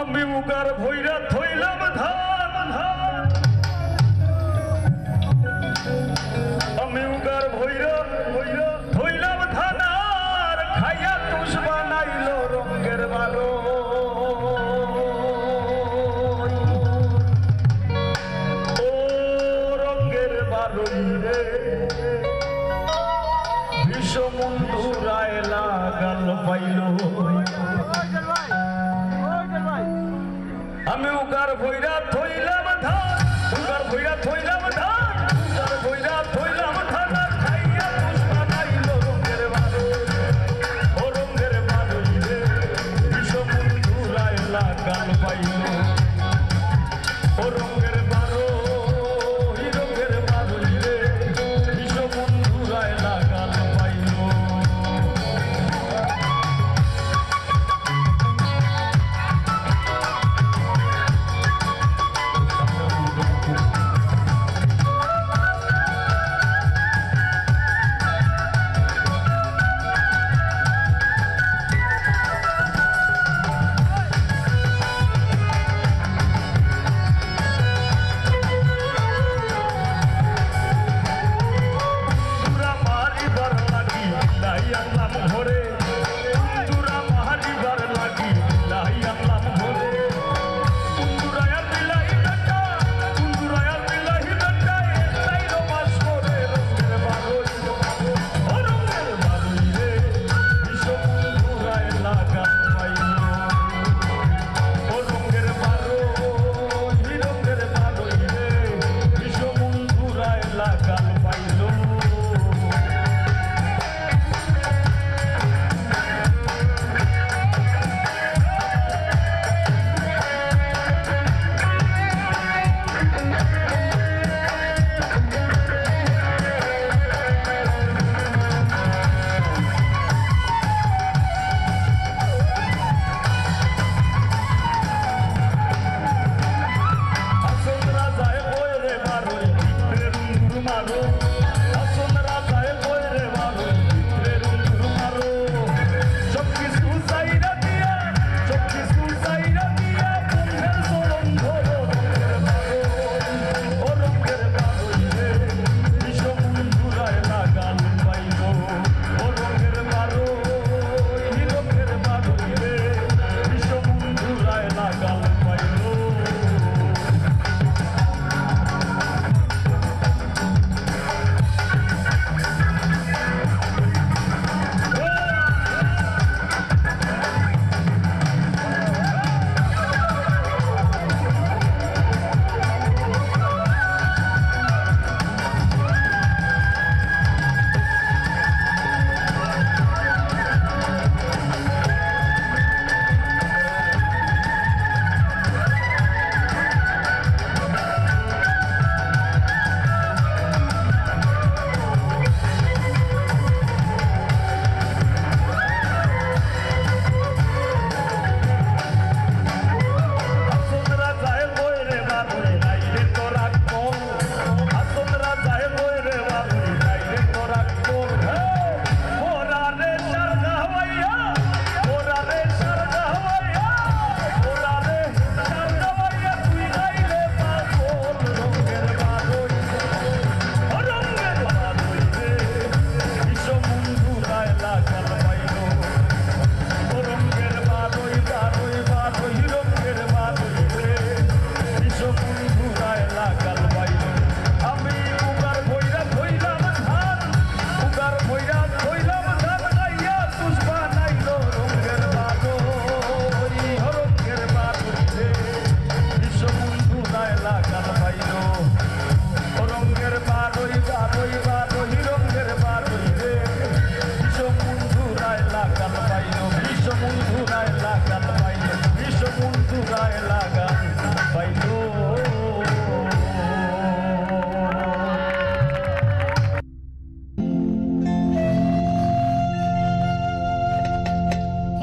আমি উগার ভৈরা থইলাম ধান ধান আমি উগার ভৈরা ভৈরা থইলাম ধান আর খাইয়া তুষ বানাইল রঙের বারো ও রঙের বারোই রে বিষমন্ধুরায় লাগাল পাইল আমি উগার ভৈরা থইলাম ধান উগার ভৈরা থইলাম ধান উগার ভৈরা থইলাম ধান খাইয়া তুষ বানাইল রঙের বারো ও রঙের বারোই রে বিষমন্ধুরায় লাগাল পাইল ও রঙের বারো রঙের বারোই রে বিষমন্ধুরায় লাগাল পাইল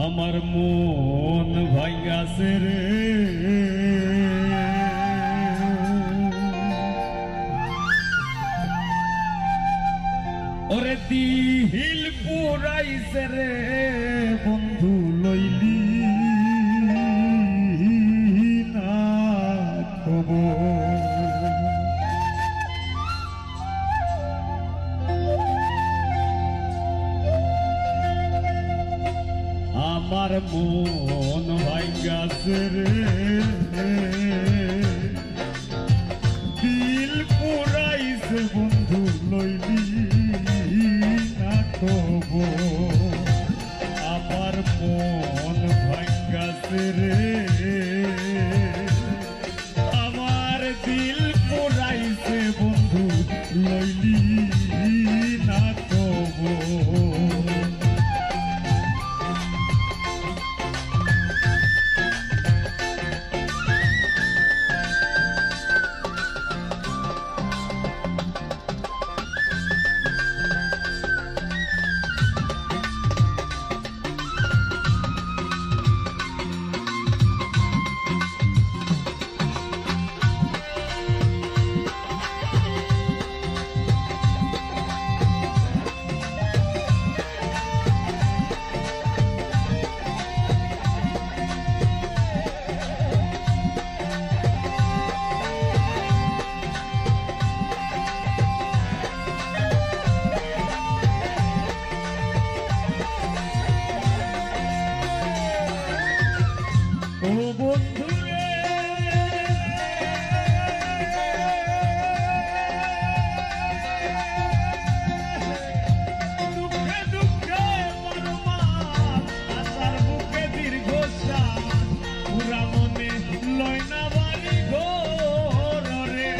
আমার মন ভাইয়াছে রে ওরে দিল পুরাইছে রে বন্ধু লইলি আমার মন ভাঙ্গাছে রে, দিল পুরাইছে বন্ধু লইলি না তবু। আমার মন ভাঙ্গাছে রে, আমার দিল পুরাইছে বন্ধু লইলি না তবু। ও বন্ধু রে, দুঃখে দুঃখে বরবাদ, আশার বুকে দীর্ঘশ্বাস, পুরা মনে লয় না বাড়ি ঘর রে।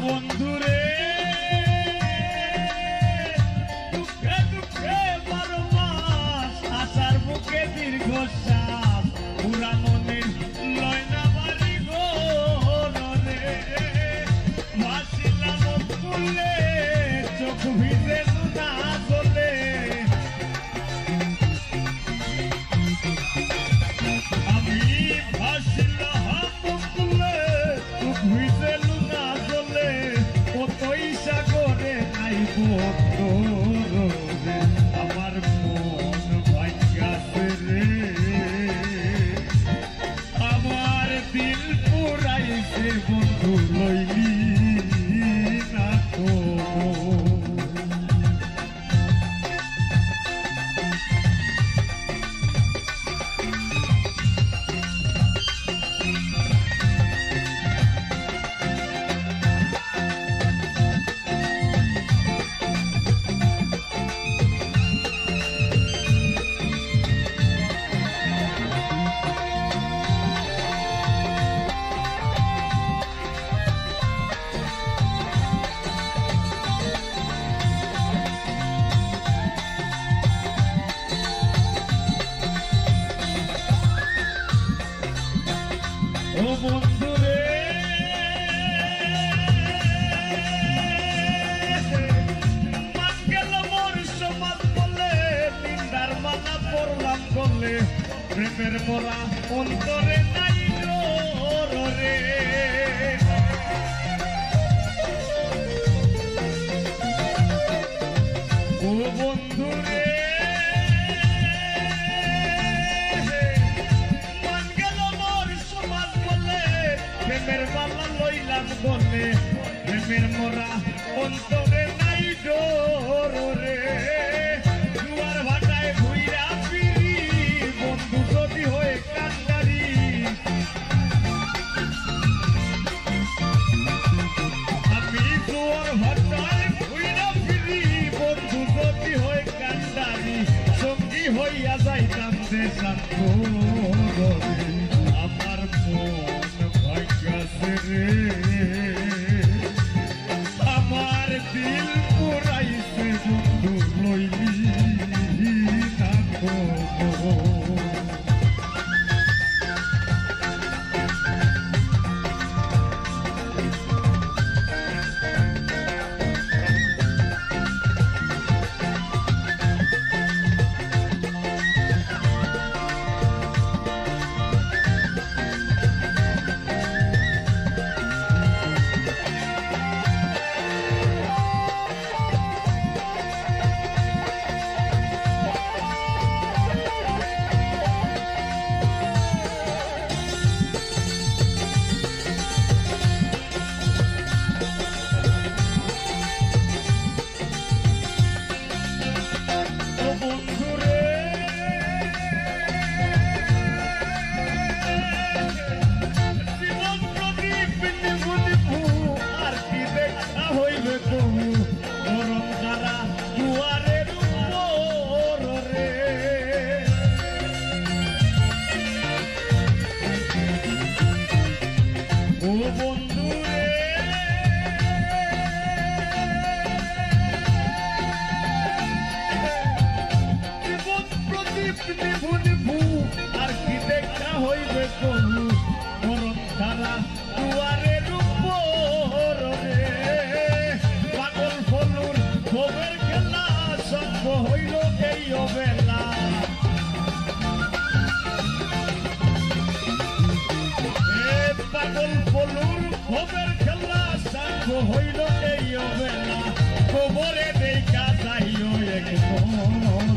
বন্ধুরে দুঃখে দুঃখে বারো মাস, আশার বুকে দীর্ঘশ্বাস, পুরা মনে লয় না বাড়ি ঘর রে। ভাসিলাম ফুলে চোখ ভিজে না চলে, আমি ভাসিলাম ফুলে চোখ ভিজে সাগরে নাই বন্ধু রে। আমার মন ভাঙ্গাছে রে, আমার দিল পুরাইছে বন্ধু লইলি না তবু। ও বন্ধু রে, মান গেল মোর সমাজ বলে, নিন্দার মালা পড়লাম বলে, প্রেমের মোরা অন্তরে নাই রে। ও বন্ধু রে, প্রেমের মালা লইলাম বলে, প্রেমের মোরা অন্তরে নাই ডোর রে। দুয়ার ভাটায় ঘুইরা ফিরি বন্ধু যদি হয়ে কান্ডারি, আমি দুয়ার ভাটায় ঘুইরা ফিরি বন্ধু যদি হয়ে কান্ডারি, সঙ্গী হইয়া যাইতাম দেশান্তরে। আমার মন ভাঙ্গাছে রে, আমার দিল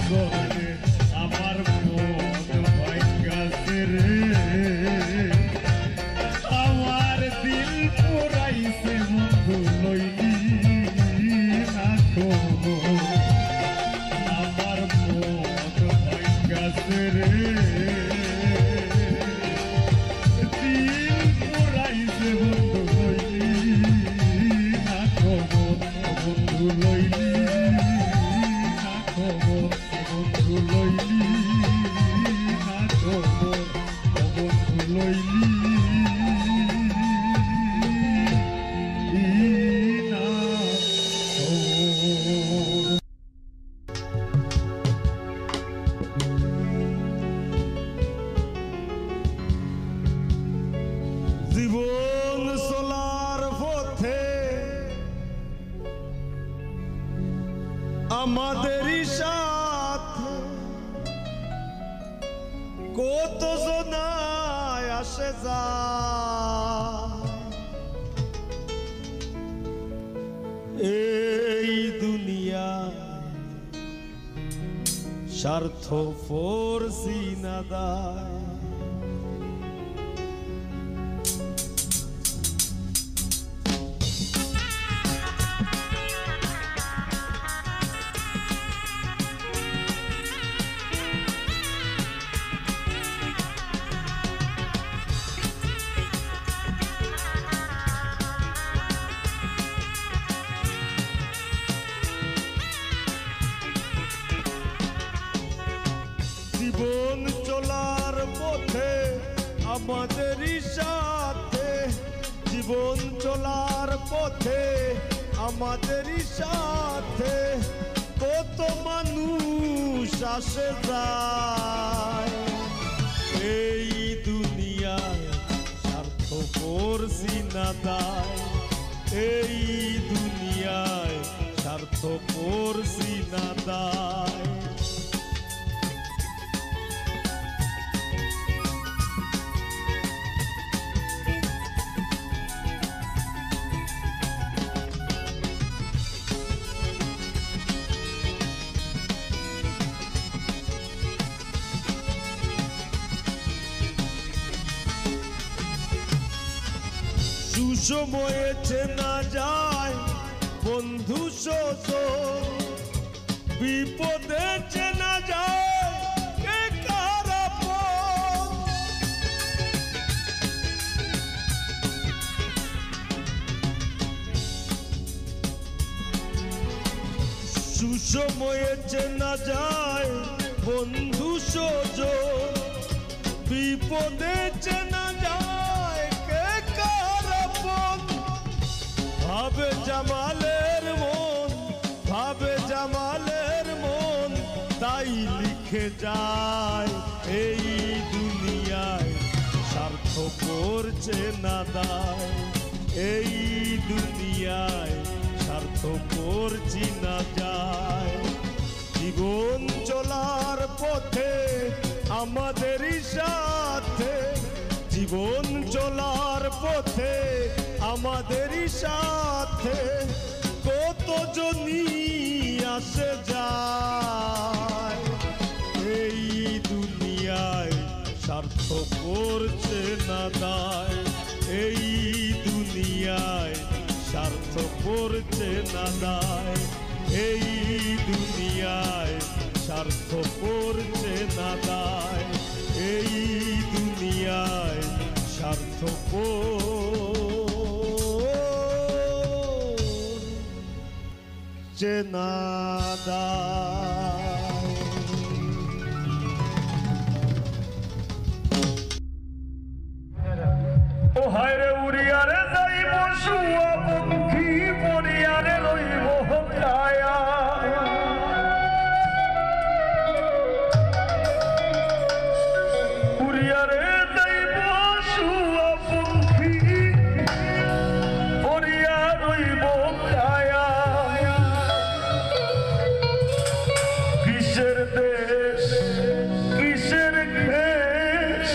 চলে আমার মন ভাঙ্গাছে রে আমার দিল পুরাইছে বন্ধু লইলি না খবর আমার মন ভাঙ্গাছে রে দিল পুরাইছে বন্ধু লইলি না খবর বন্ধু লইলি না খবর বন্ধু লইলি না খবর বন্ধু লইলি না খবর। জীবন চলার পথে আমাদেরই সাথে কত জনায় আসে যায় এই দুনিয়ায় স্বার্থপর সিনাদায় জীবন চলার পথে আমাদেরই সাথে জীবন চলার পথে আমাদেরই সাথে কত মানুষ আসে যায় এই দুনিয়ায় স্বার্থপর সিনাদায় এই দুনিয়ায় স্বার্থপর সিনাদায় সুসময়ে চেনা যায় বন্ধু সজন বিপদে চেনা যায় কে কার আপন সুসময়ে চেনা যায় বন্ধু সজন বিপদে চেনা যায় কে কার আপন ভাবে জামালের মন ভাবে জামালের মন তাই লিখে যায় এই দুনিয়ায় স্বার্থপর চেনা দায় এই দুনিয়ায় স্বার্থপর চিনা যায় জীবন চলার পথে আমাদেরই সাথে জীবন চলার পথে আমাদেরই সাথে কত জনই আসে যায় এই দুনিয়ায় স্বার্থপর চেনা দায় এই দুনিয়ায় স্বার্থপর চেনা দায় এই দুনিয়ায় স্বার্থপর চেনা দায় এই দুনিয়ায় স্বার্থপর চেনা দায় ও হায়রে উড়িয়ারে যাইব শুয়া পঙ্খী পড়িয়ারে রইব কায়া উড়িয়ারে যাইব শুয়া পঙ্খী পড়িয়া রইব কায়া কিসের দেশ কিসের দেশ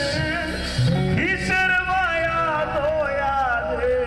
কিসের মায়া দয়া রে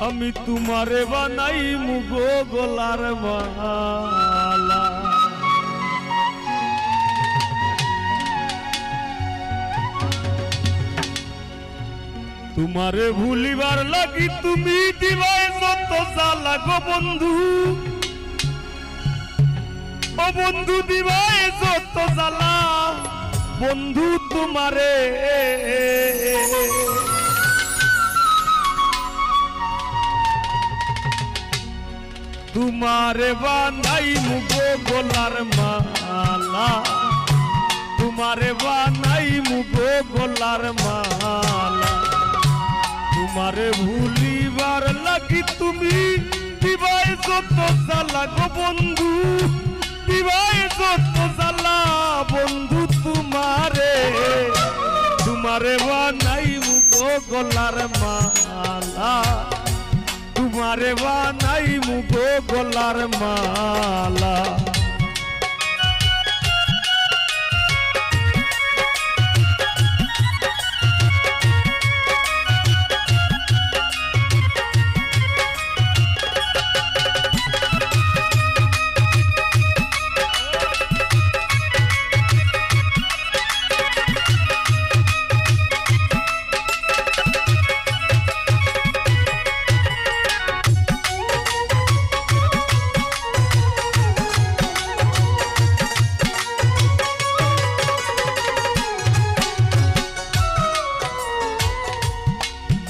আমি তোমারে বানাই মুগো গলার মালা। তোমারে ভুলিবার লাগি তুমি দিবাই যত জ্বালা গো বন্ধু, ও বন্ধু দিবাই যত জ্বালা বন্ধু তোমারে। তোমারে বানাই মুগো গলার মালা, তোমারে বানাই মুগো গলার মালা। তোমারে ভুলিবার লাগি তুমি দিবাই যত জ্বালা গো বন্ধু, দিবাই যত জ্বালা বন্ধু তোমারে। তোমারে বানাই মুগো গলার মালা, তোমারে বানাই মুগো গলার মালা।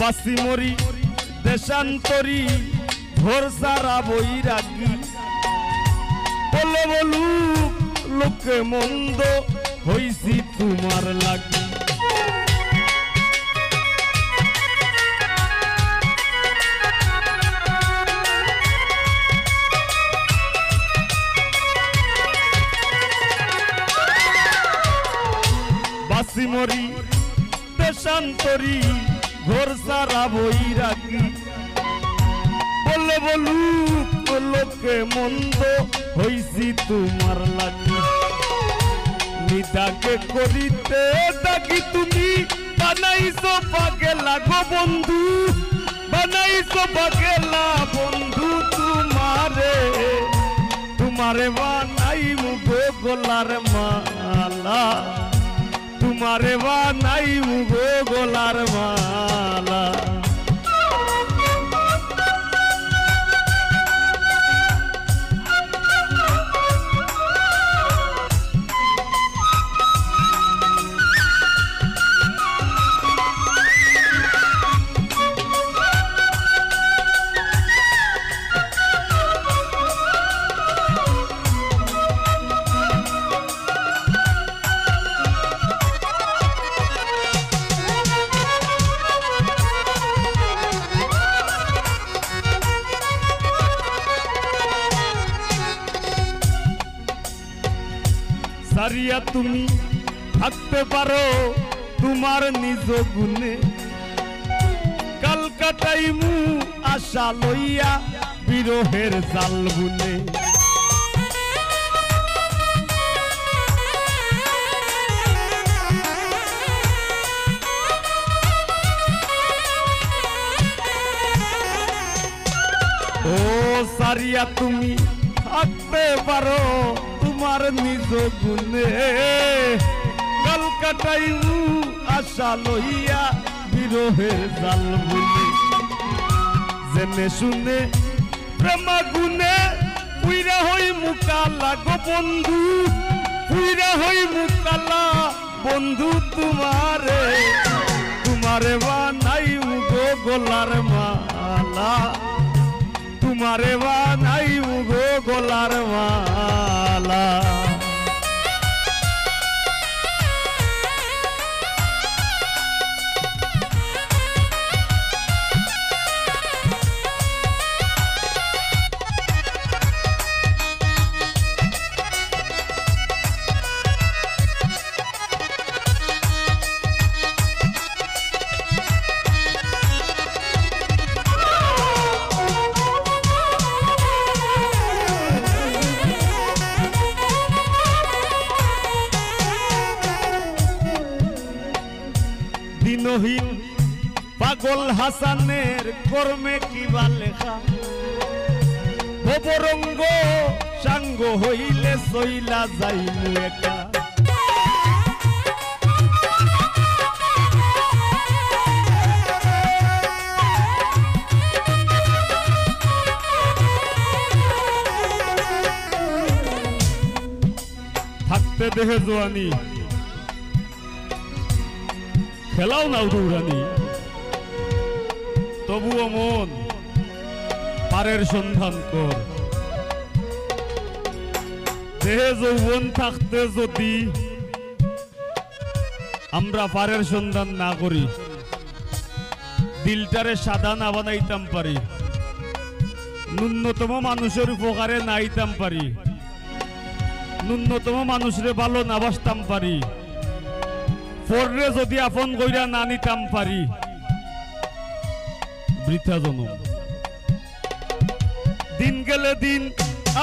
বাসি মরি দেশান্তরি ঘর সারা বৈরাগী, বলে বলুক লোকে মন্দ হইছি তোমার লাগি। বাসি মরি দেশান্তরি ঘর সারা বৈরাগী, বলে বলুক লোকে মন্দ হইছি তোমার লাগি। নিদাকে করিতে ডাকি তুমি বানাইছো পাগেলা গো বন্ধু, বানাইছো পাগেলা বন্ধু তোমারে। তোমারে বানাই মুগো গলার মালা, তোমারে বানাই মুগো গলার মালা। সারিয়া তুমি থাকতে পারো তোমার নিজ গুণে, কালকাটাইমু আশা লইয়া বিরহের জাল বুনে। ও সারিয়া তুমি থাকতে পারো তোমার নিজ গুণে, কালকাটাইমু আশা লইয়া বিরহের জাল বুনে। জেনে শুনে প্রেমা গুনে পুইরা হই মুকালা গো বন্ধু, পুইরা হই মুকালা বন্ধু তোমারে। তোমারে বানাই মুগো গলার মালা, তোমারে বানাই মুগো গলার মালা। পাগল হাসানের কর্মে কিবা লেখা ভবরঙ্গ সাঙ্গ হইলে সইলা যাইমু একা থাকতে দেহে জোয়ানি খেলাও নাও দৌড়ানি তবুও মন পারের সন্ধান কর দেহে যৌবন থাকতে যদি আমরা পারের সন্ধান না করি দিলটারে সাদা না বানাইতাম পারি ন্যূনতম মানুষের উপকারে নাইতাম পারি ন্যূনতম মানুষরে ভালো না বাসতাম পারি পরে যদি আপন কইরা না নিতাম পারি বৃথা জনম দিন গেলে দিন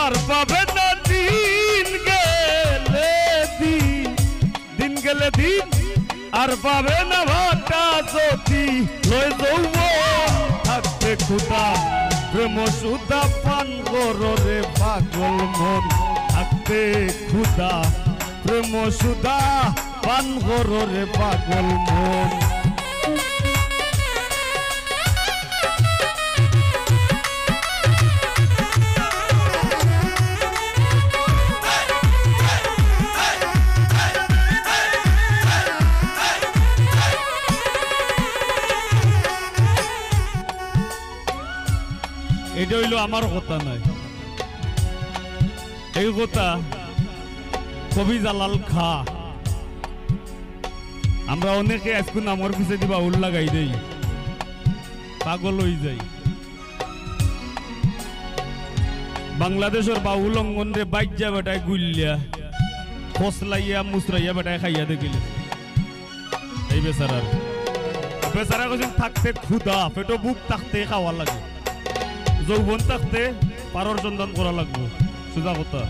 আর পাবে না দিন গেলে দিন গেলে দিন আর পাবে না ভাটা যদি লয় যৌব থাকতে খুদা প্রেম সুদা পান রে পাগল মন থাকতে খুদা প্রেম সুদা পান রে পাগল মন এটা হইল আমার কথা নাই এই কথা কবি জালাল খা আমরা অনেকে আজকে নামর পিছে দিবা উল্লা গাই দেই পাগল হই যাই বাংলাদেশের বাউল অঙ্গন রে বাইজা বেটায় গুল্লিয়া ফসলাইয়া মুসরাইয়া বেটায় খাইয়া দেখিলে এই বেচারার বেচারা কইছেন থাকতে ক্ষুধা পেটো বুক থাকতে খাওয়া লাগে যৌবন থাকতে পারর সন্ধান করা লাগবে সোজা কথা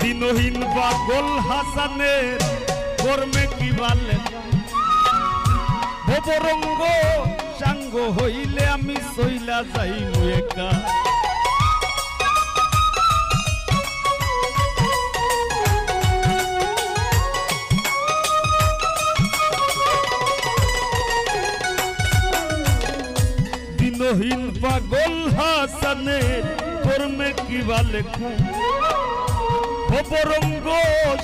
দিনহীন পাগল হাসানের কর্মে কিবা লেখা ভবরঙ্গ সাঙ্গ হইলে আমি সইলা যাইমু একা দিনহীন পাগল হাসানের কর্মে কিবা লেখা ভবরঙ্গ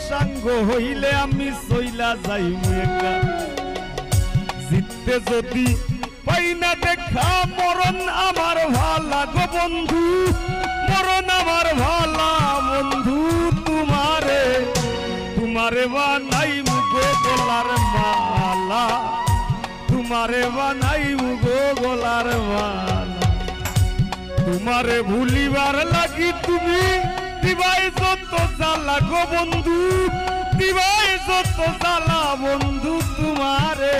সাঙ্গ হইলে আমি সইলা যাইমু একা জিততে যদি পাই না দেখা মরণ আমার ভালা গো বন্ধু মরণ আমার ভালা বন্ধু তোমারে তোমারে বানাইমু গো গলার মালা তোমারে বানাইমু গো গলার মালা তোমারে ভুলিবার লাগি তুমি দিবাই যত জ্বালা গো বন্ধু দিবাই যত জ্বালা বন্ধু তোমারে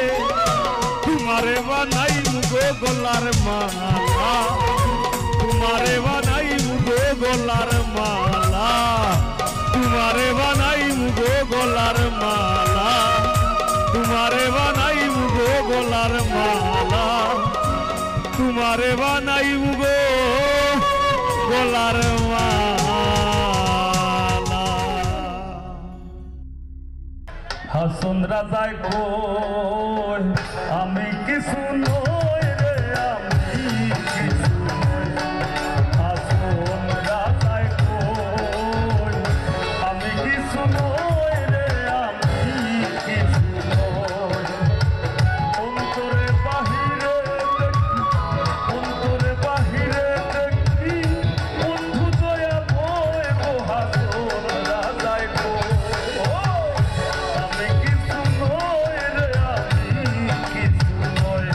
তোমারে বানাইমু গো গলার মালা তোমারে বানাইমু গো গলার মালা তোমারে বানাইমু গো গলার মালা তোমারে বানাইমু গো গলার মালা তোমারে বানাইমু গো গলার মালা হাসন রাজায় কই আমি কিছু নই রে আমি কিছু নই হাসন রাজায় কই আমি কিছু নই রে আমি কিছু নই অন্তরে বাহিরে অন্তরে বাহিরে দেখি বন্ধু দয়া বই গো হাসন রাজায় কই আমি কিছু নই রে আমি কিছু নই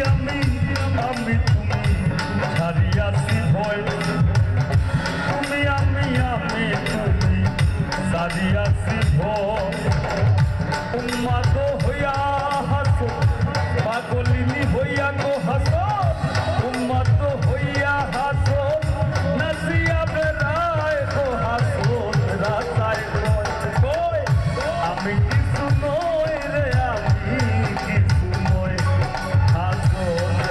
আমি আমি তুমি ছাড়িয়াছি ভয় তুমি আমি তুমি ছাড়িয়াছি ভয় উম্মাদ হইয়া হাসো পাগলিনী হইয়া গো হাসো উম্মাদ হইয়া হাসো নাচিয়া বেড়ায় গো হাসো রাতায় কয় আমি কিছু নই রে আমি কিছু নই হাসো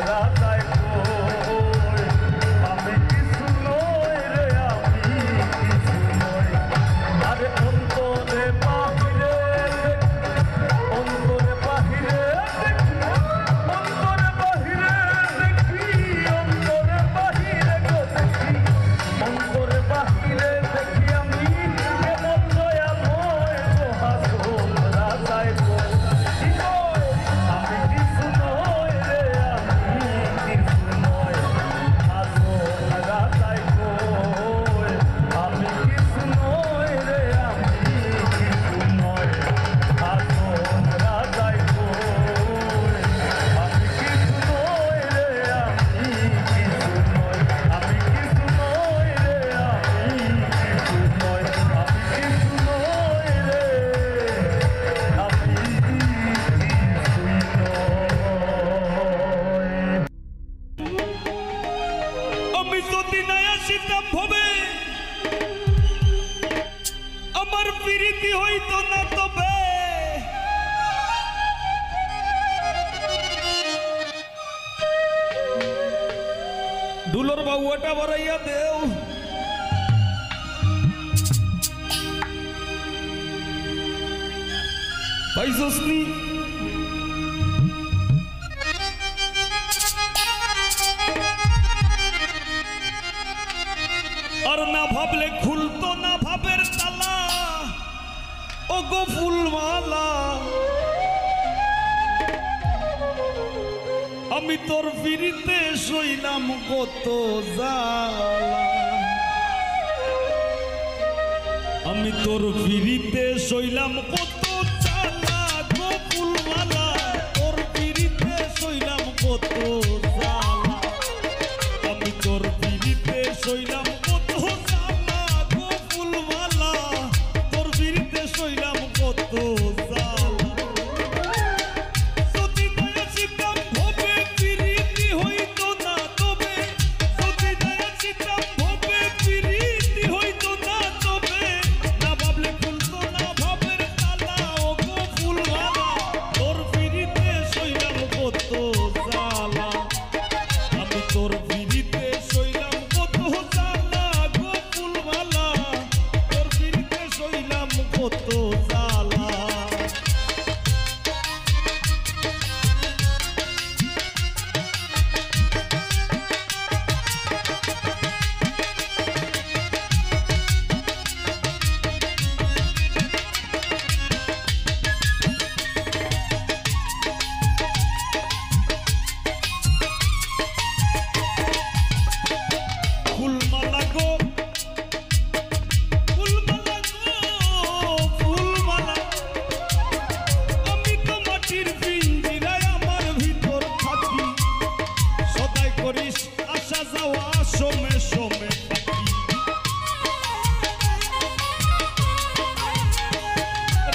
রাতায় কয় আমি কিছু নই রে আমি কিছু নই আরে অন্তরে বাহিরে অন্তরে বাহিরে অন্তরে বাহিরে দেখি অন্তরে বাহিরে গো দেখি অন্তরে বাহিরে দেখি আমি কেমন দয়াময় গো হাসো রাজায় গো কি কয় আমি কিছু নই রে আমি কিছু নই হাসো রাজায় গো আমি কিছু নই রে আমি কিছু নই হাসো রাজায় গো আমি কিছু নই রে আমি কিছু নই আমি কিছু নই রে আমি কিছু নই আমি কিছু নই রে আমি কিছুই নই আমি যদি না আসিতাম ভবে আমার প্রীতি হইতো না তবে দুলোর বাউটা বাড়াইয়া দেও পাইছস নি আর না ভাবলে খুলতো না ভাবের তালা ও গো ফুলমালা আমি তোর ফিরিতে সইলাম কত জ্বালা আমি তোর ফিরিতে সইলাম কত জ্বালা গো ফুলমালা তোর ফিরিতে সইলাম কত জ্বালা আমি তোর ফিরিতে সইলাম কত জ্বালা গো ফুলমালা তোর ফিরিতে সইলাম কত জ্বালা যদি দয়া চিতাম ভবে ফিরিতি হইতো না তবে যদি দয়া চিতাম ভবে ফিরিতি হইতো না তবে না ভাবলে খুলতো না ভাবের তালা ও গো ফুলমালা তোর ফিরিতে সইলাম কত জ্বালা আমি তোর ফিরিতে সইলাম কত জ্বালা গো ফুলমালা তোর ফিরিতে সইলাম কত জ্বালা ফুলমালা গো ফুলমালা গো ফুলমালা আমি তো মাটির পিঞ্জিরায় আমার ভিতর থাকি সদাই করিস আসা যাওয়া সমে সমে থাকি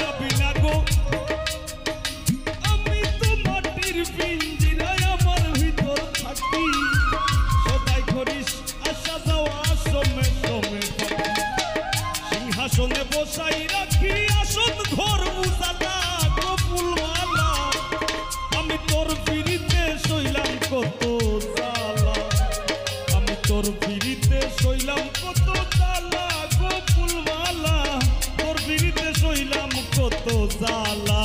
রবিনা গো আমি তো মাটির পিঞ্জিরায় আমার ভিতর থাকি সদাই করিস আসা যাওয়া সমে সমে থাকি সিংহাসনে বসাই রাখি আসন ঘর উজালা গো ফুলমালা আমি তোর ফিরিতে সইলাম কত জ্বালা আমি তোর ফিরিতে সইলাম কত জ্বালা গো ফুলমালা তোর ফিরিতে সইলাম কত জ্বালা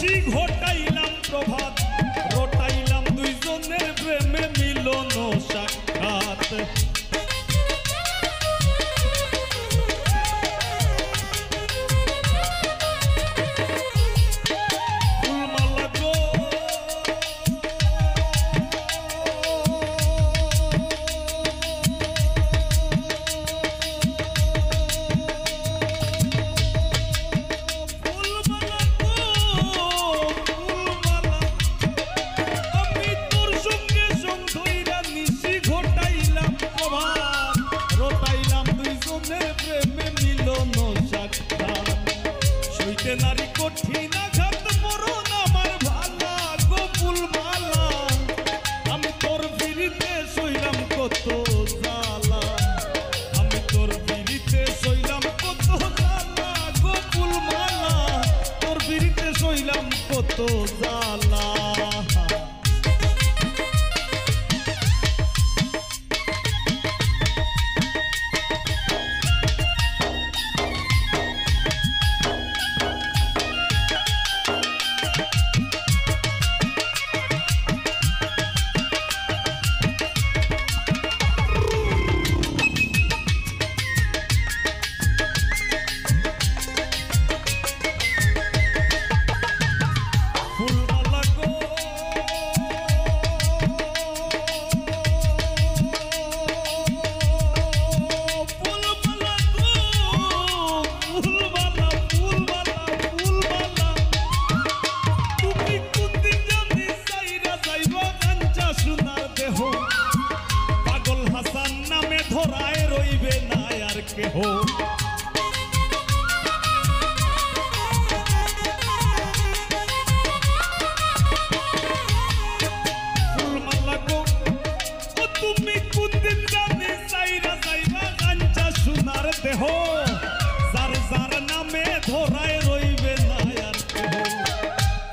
নিশি ঘটাইলাম প্রভাত রটাইলাম দুইজনের প্রেমে মিলন সাক্ষাৎ নারী কঠিন আঘাত মরণ আমার ভালা গোপুল মালা আমি তোর বিরিতে সইলাম কত জ্বালা আমি তোর বিরিতে সইলাম কত জ্বালা গোপুল মালা তোর বিরিতে সইলাম কত জ্বালা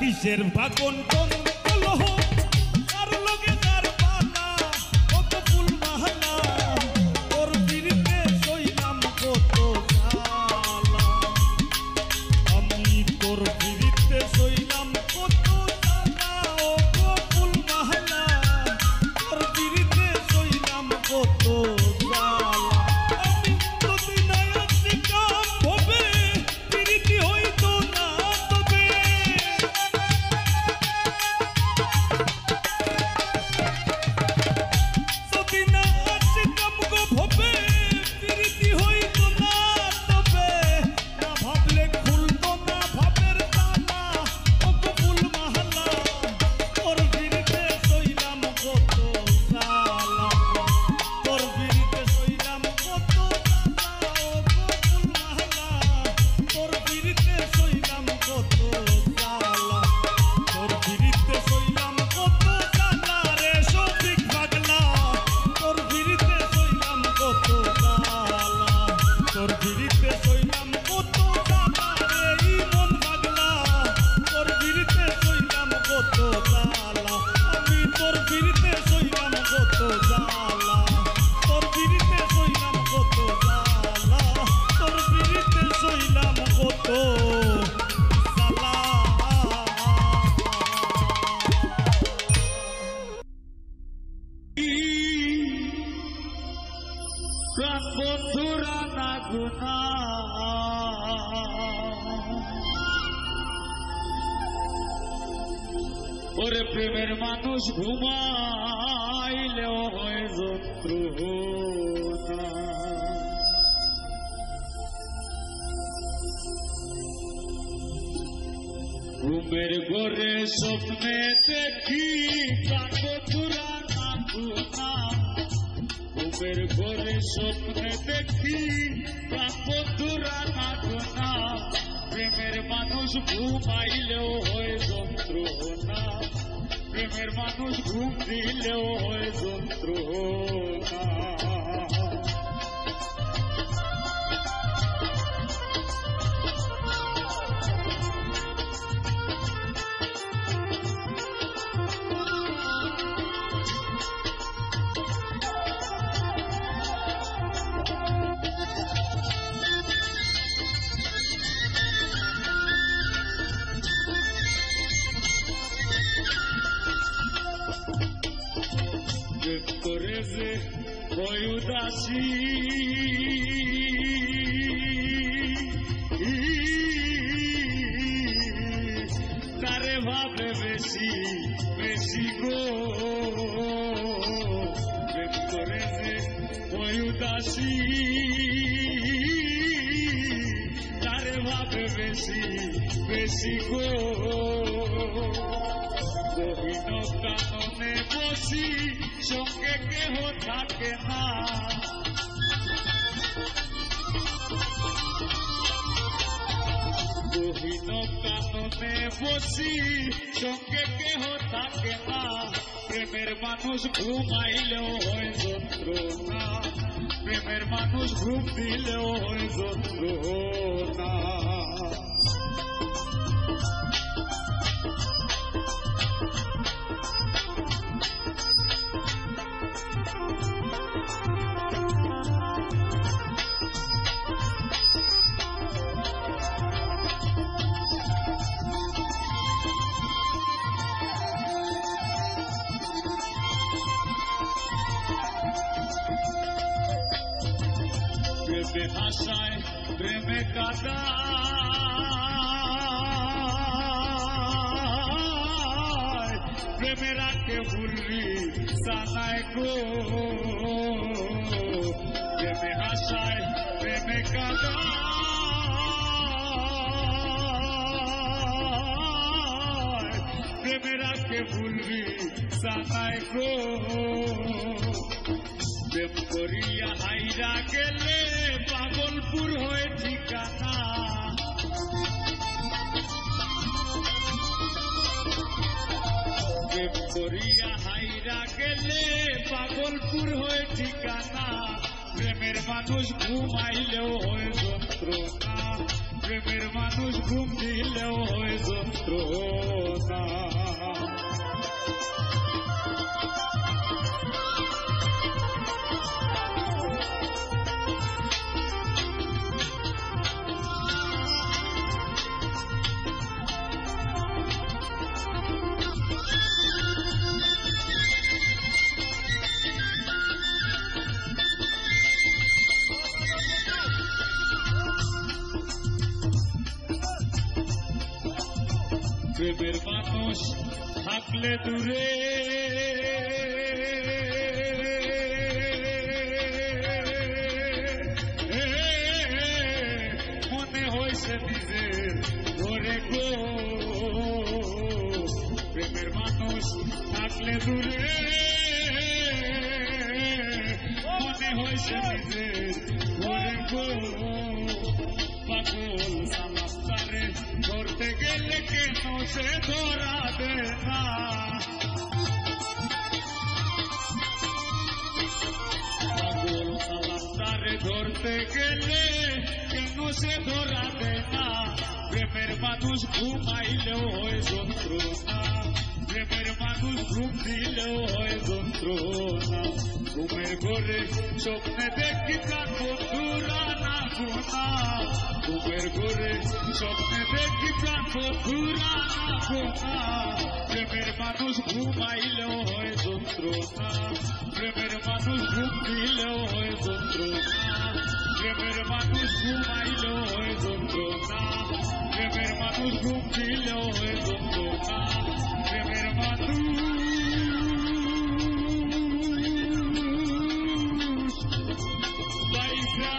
কিসের ভাগন কোন কলহ আর লগে যার পানা কত ফুল মাহানা তোর বিরিতে সইলাম কত জ্বালা আমি তোর বিরিতে সইলাম কত জ্বালা ও ফুল মাহানা তোর বিরিতে সইলাম কত জ্বালা আমি যদি নাই আসি কাম হবে বিরিতি হইতো না তবে ওরে প্রেমের মানুষ ঘুমাইলেও হয় যন্ত্রণা ঘুমের ঘরে স্বপ্নে দেখি কাকতুরা নাগুনা ঘুমের ঘরে স্বপ্নে দেখি কাকতুরা নাগুনা প্রেমের মানুষ ঘুমাইলেও হয় যন্ত্রণা প্রেমের মানুষ ঘুম দিলেও হয় যন্ত্রণা ওই উদাসী তারে ভাবে বেশি বেশি গো প্রেম করে যে ওই উদাসী তারে ভাবে বেশি বেশি গো গহীন কাননে বসি সঙ্গে কেহ থাকে না গহীন কাননে বসি সঙ্গে কেহ থাকে না প্রেমের মানুষ ঘুমাইলেও হয় যন্ত্রণা প্রেমের মানুষ ঘুম দিলেও হয় যন্ত্রণা প্রেমে হাসায় প্রেমে কাদায় প্রেমে রাখে ভুলবি সানায় গো প্রেমে হাসায় প্রেমে কাদায় প্রেমে রাখে ভুলবি সানায় গো প্রেম করিয়া হাইরা গেলে পাগলপুর হয়ে ঠিকানা প্রেম করিয়া হাইরা গেলে পাগলপুর হয়ে ঠিকানা প্রেমের মানুষ ঘুমাইলেও হয় যন্ত্রণা প্রেমের মানুষ ঘুম দিলেও হয় যন্ত্রণা প্রেমের মানুষ থাকলে দূরে মনে হয়েছে নিজের ঘরে গো প্রেমের মানুষ থাকলে দূরে মনে হয়েছে নিজের ঘরে গো পাগল সামাস্তারে ধরতে গেলে কেন সে ধরা দে না পাগল সামাস্তারে ধরতে গেলে কেন সে ধরা দে না প্রেমের মানুষ ঘুমাইলেও হয় যন্ত্রণা প্রেমের মানুষ ঘুম দিলেও হয় যন্ত্রণা ঘুমের ঘরে স্বপ্নে দেখি প্রাণ বন্ধুরা না গোনা ঘুমের ঘরে স্বপ্নে দেখি প্রাণ বন্ধুরা না গোনা প্রেমের মানুষ ঘুমাইলেও হয় যন্ত্রণা প্রেমের মানুষ ঘুম দিলেও হয় যন্ত্রণা প্রেমের মানুষ ঘুমাইলেও হয় যন্ত্রণা প্রেমের মানুষ ঘুম দিলেও হয় যন্ত্রণা প্রেমের মানুষ পয়সা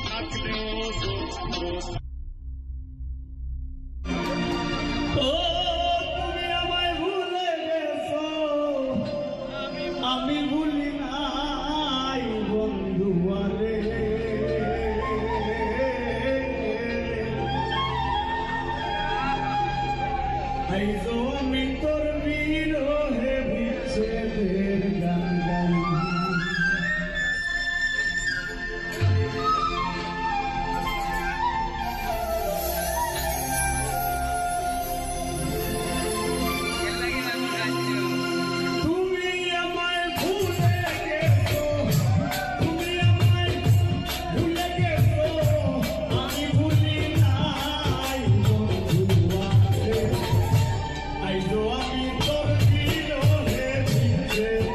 থাকলেও যন্ত্রণা আমি ভুলি নাই বন্ধু আরে আইজো আমি তোর বিরহে বিচ্ছেদের গান গাই I know I'm in for the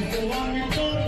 আমি তোর